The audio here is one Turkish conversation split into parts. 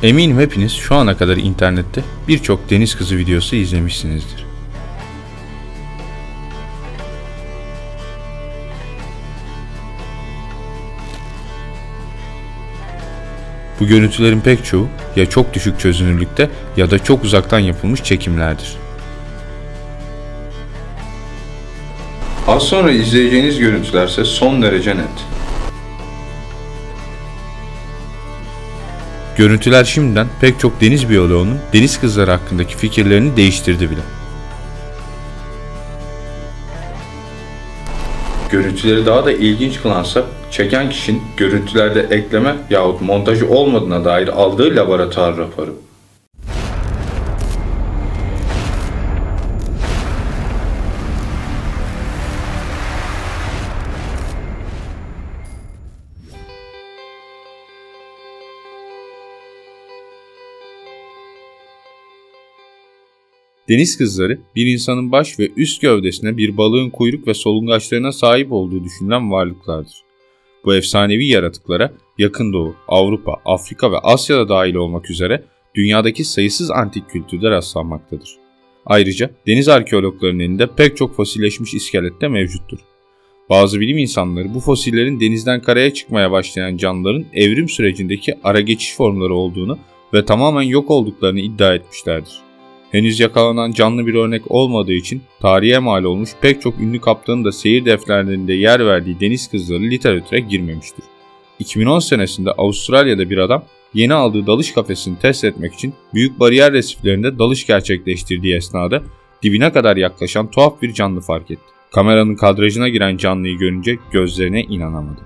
Eminim hepiniz şu ana kadar internette birçok deniz kızı videosu izlemişsinizdir. Bu görüntülerin pek çoğu ya çok düşük çözünürlükte ya da çok uzaktan yapılmış çekimlerdir. Az sonra izleyeceğiniz görüntülerse son derece net. Görüntüler şimdiden pek çok deniz biyoloğunun deniz kızları hakkındaki fikirlerini değiştirdi bile. Görüntüleri daha da ilginç kılansa çeken kişinin görüntülerde ekleme yahut montajı olmadığına dair aldığı laboratuvar raporu. Deniz kızları bir insanın baş ve üst gövdesine bir balığın kuyruk ve solungaçlarına sahip olduğu düşünülen varlıklardır. Bu efsanevi yaratıklara Yakın Doğu, Avrupa, Afrika ve Asya'da dahil olmak üzere dünyadaki sayısız antik kültürde rastlanmaktadır. Ayrıca deniz arkeologlarının elinde pek çok fosilleşmiş iskelet de mevcuttur. Bazı bilim insanları bu fosillerin denizden karaya çıkmaya başlayan canlıların evrim sürecindeki ara geçiş formları olduğunu ve tamamen yok olduklarını iddia etmişlerdir. Henüz yakalanan canlı bir örnek olmadığı için tarihe mal olmuş pek çok ünlü kaptanın da seyir defterlerinde yer verdiği deniz kızları literatüre girmemiştir. 2010 senesinde Avustralya'da bir adam yeni aldığı dalış kafesini test etmek için Büyük Bariyer Resiflerinde dalış gerçekleştirdiği esnada dibine kadar yaklaşan tuhaf bir canlı fark etti. Kameranın kadrajına giren canlıyı görünce gözlerine inanamadı.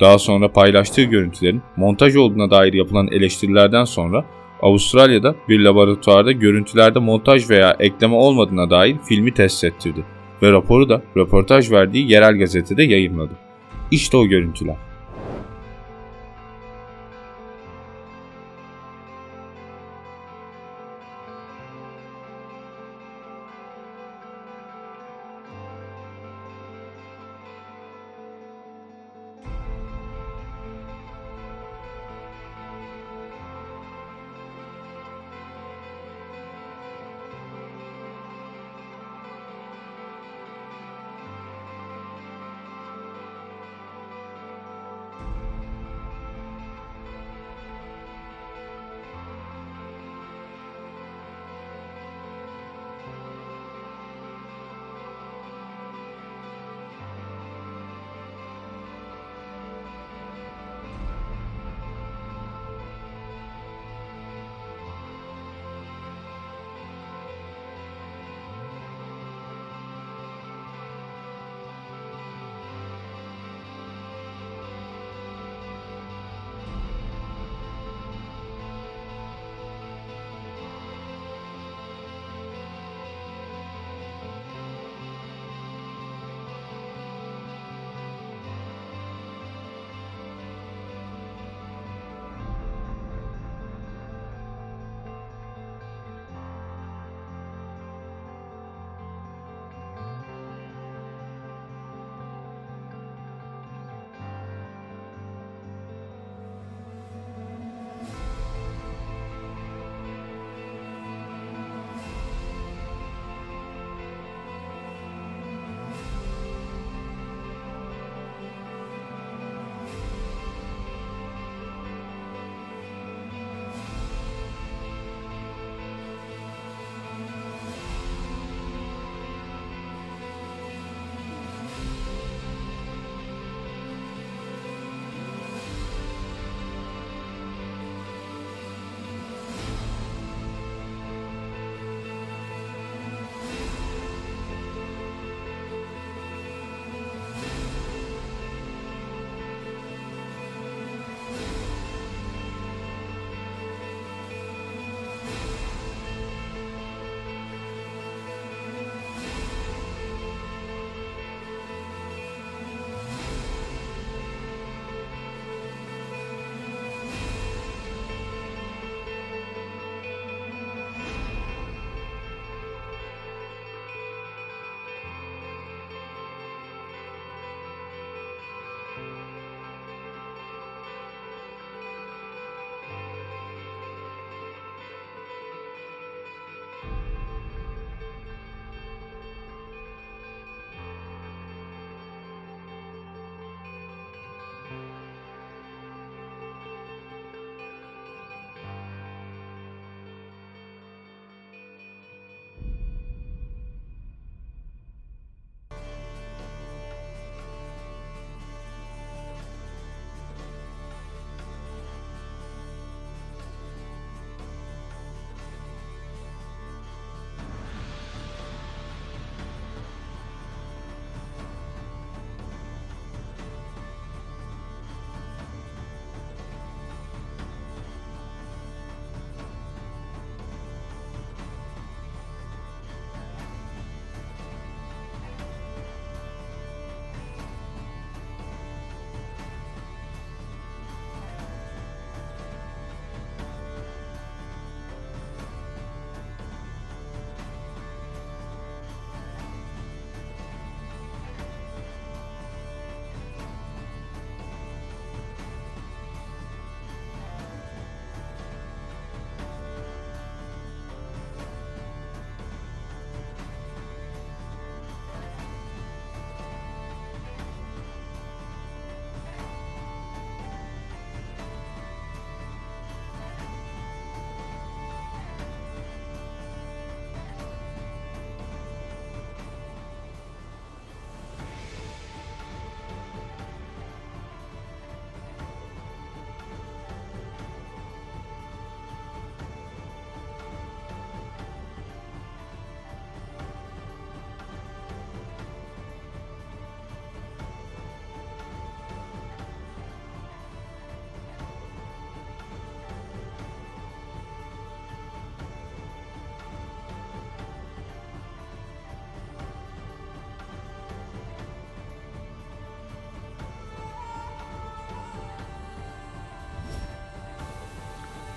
Daha sonra paylaştığı görüntülerin montaj olduğuna dair yapılan eleştirilerden sonra Avustralya'da bir laboratuvarda görüntülerde montaj veya ekleme olmadığına dair filmi test ettirdi ve raporu da röportaj verdiği yerel gazetede yayımladı. İşte o görüntüler.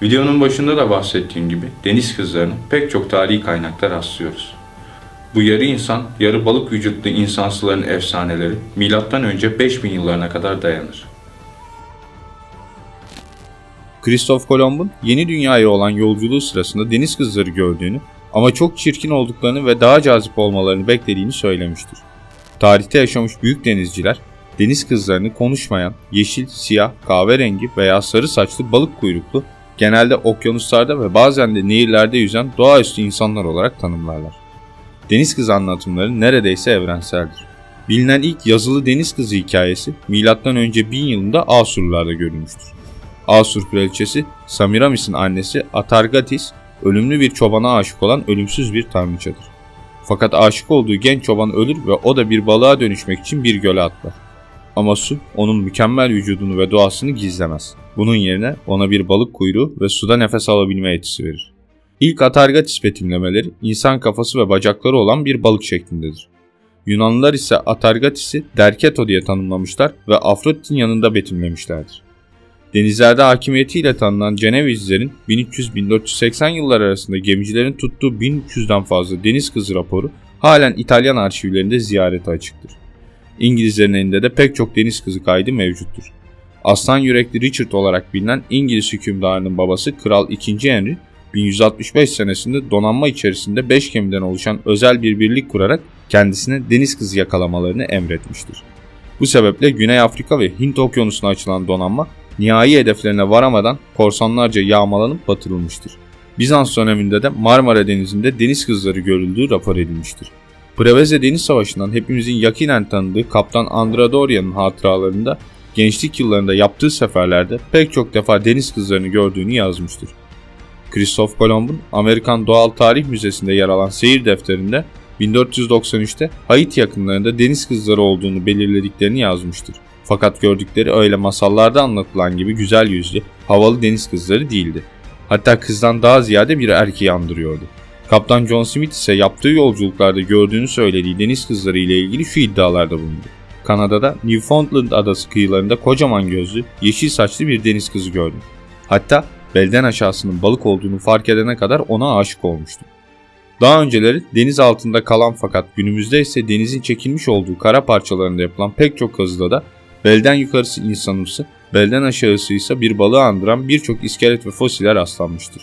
Videonun başında da bahsettiğim gibi deniz kızlarının pek çok tarihi kaynakta rastlıyoruz. Bu yarı insan, yarı balık vücutlu insansıların efsaneleri M.Ö. 5000 yıllarına kadar dayanır. Kristof Kolomb'un yeni dünyaya olan yolculuğu sırasında deniz kızları gördüğünü ama çok çirkin olduklarını ve daha cazip olmalarını beklediğini söylemiştir. Tarihte yaşamış büyük denizciler, deniz kızlarını konuşmayan, yeşil, siyah, kahverengi veya sarı saçlı balık kuyruklu, genelde okyanuslarda ve bazen de nehirlerde yüzen doğaüstü insanlar olarak tanımlarlar. Deniz kızı anlatımları neredeyse evrenseldir. Bilinen ilk yazılı deniz kızı hikayesi M.Ö. 1000 yılında Asurlularda görülmüştür. Asur kraliçesi Samiramis'in annesi Atargatis, ölümlü bir çobana aşık olan ölümsüz bir tanrıçadır. Fakat aşık olduğu genç çoban ölür ve o da bir balığa dönüşmek için bir göle atlar. Ama su onun mükemmel vücudunu ve doğasını gizlemez. Bunun yerine ona bir balık kuyruğu ve suda nefes alabilme yetisi verir. İlk Atargatis betimlemeleri insan kafası ve bacakları olan bir balık şeklindedir. Yunanlılar ise Atargatis'i Derketo diye tanımlamışlar ve Afrodit'in yanında betimlemişlerdir. Denizlerde hakimiyetiyle tanınan Cenevizlerin 1300-1480 yıllar arasında gemicilerin tuttuğu 1300'den fazla deniz kızı raporu halen İtalyan arşivlerinde ziyarete açıktır. İngilizlerin elinde de pek çok deniz kızı kaydı mevcuttur. Aslan yürekli Richard olarak bilinen İngiliz hükümdarının babası Kral II. Henry, 1165 senesinde donanma içerisinde 5 gemiden oluşan özel bir birlik kurarak kendisine deniz kızı yakalamalarını emretmiştir. Bu sebeple Güney Afrika ve Hint okyanusuna açılan donanma, nihai hedeflerine varamadan korsanlarca yağmalanıp batırılmıştır. Bizans döneminde de Marmara Denizi'nde deniz kızları görüldüğü rapor edilmiştir. Preveze Deniz Savaşı'ndan hepimizin yakinen tanıdığı Kaptan Andradoria'nın hatıralarında gençlik yıllarında yaptığı seferlerde pek çok defa deniz kızlarını gördüğünü yazmıştır. Kristof Kolomb'un Amerikan Doğal Tarih Müzesi'nde yer alan seyir defterinde 1493'te Haiti yakınlarında deniz kızları olduğunu belirlediklerini yazmıştır. Fakat gördükleri öyle masallarda anlatılan gibi güzel yüzlü, havalı deniz kızları değildi. Hatta kızdan daha ziyade bir erkeği andırıyordu. Kaptan John Smith ise yaptığı yolculuklarda gördüğünü söylediği deniz kızları ile ilgili şu iddialarda bulundu. Kanada'da Newfoundland adası kıyılarında kocaman gözlü, yeşil saçlı bir deniz kızı gördüm. Hatta belden aşağısının balık olduğunu fark edene kadar ona aşık olmuştum. Daha önceleri deniz altında kalan fakat günümüzde ise denizin çekilmiş olduğu kara parçalarında yapılan pek çok kazıda da belden yukarısı insanımsı, belden aşağısı ise bir balığı andıran birçok iskelet ve fosiller rastlanmıştır.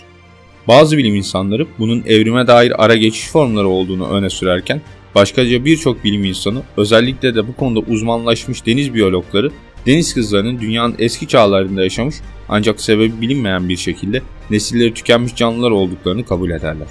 Bazı bilim insanları bunun evrime dair ara geçiş formları olduğunu öne sürerken, başkaca birçok bilim insanı, özellikle de bu konuda uzmanlaşmış deniz biyologları, deniz kızlarının dünyanın eski çağlarında yaşamış ancak sebebi bilinmeyen bir şekilde nesilleri tükenmiş canlılar olduklarını kabul ederler.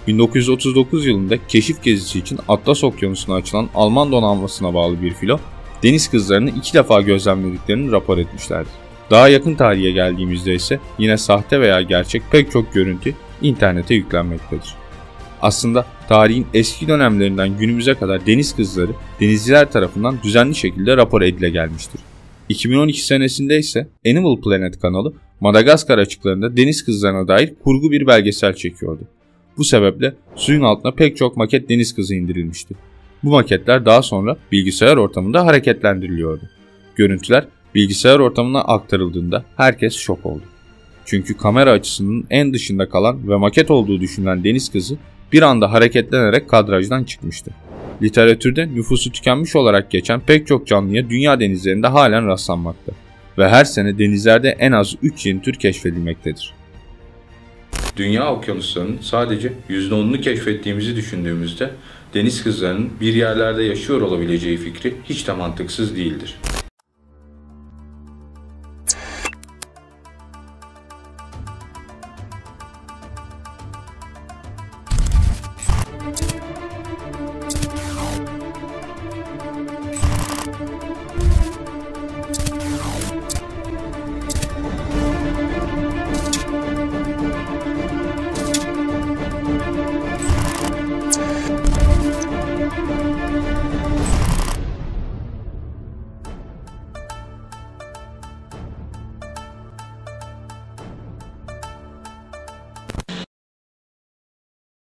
1939 yılında keşif gezisi için Atlas Okyanusu'na açılan Alman donanmasına bağlı bir filo, deniz kızlarını 2 defa gözlemlediklerini rapor etmişlerdir. Daha yakın tarihe geldiğimizde ise yine sahte veya gerçek pek çok görüntü internete yüklenmektedir. Aslında tarihin eski dönemlerinden günümüze kadar deniz kızları denizciler tarafından düzenli şekilde rapor edile gelmiştir. 2012 senesinde ise Animal Planet kanalı Madagaskar açıklarında deniz kızlarına dair kurgu bir belgesel çekiyordu. Bu sebeple suyun altına pek çok maket deniz kızı indirilmişti. Bu maketler daha sonra bilgisayar ortamında hareketlendiriliyordu. Görüntüler bilgisayar ortamına aktarıldığında herkes şok oldu. Çünkü kamera açısının en dışında kalan ve maket olduğu düşünülen deniz kızı bir anda hareketlenerek kadrajdan çıkmıştı. Literatürde nüfusu tükenmiş olarak geçen pek çok canlıya dünya denizlerinde halen rastlanmakta ve her sene denizlerde en az 3 yeni tür keşfedilmektedir. Dünya okyanuslarının sadece %10'unu keşfettiğimizi düşündüğümüzde deniz kızlarının bir yerlerde yaşıyor olabileceği fikri hiç de mantıksız değildir.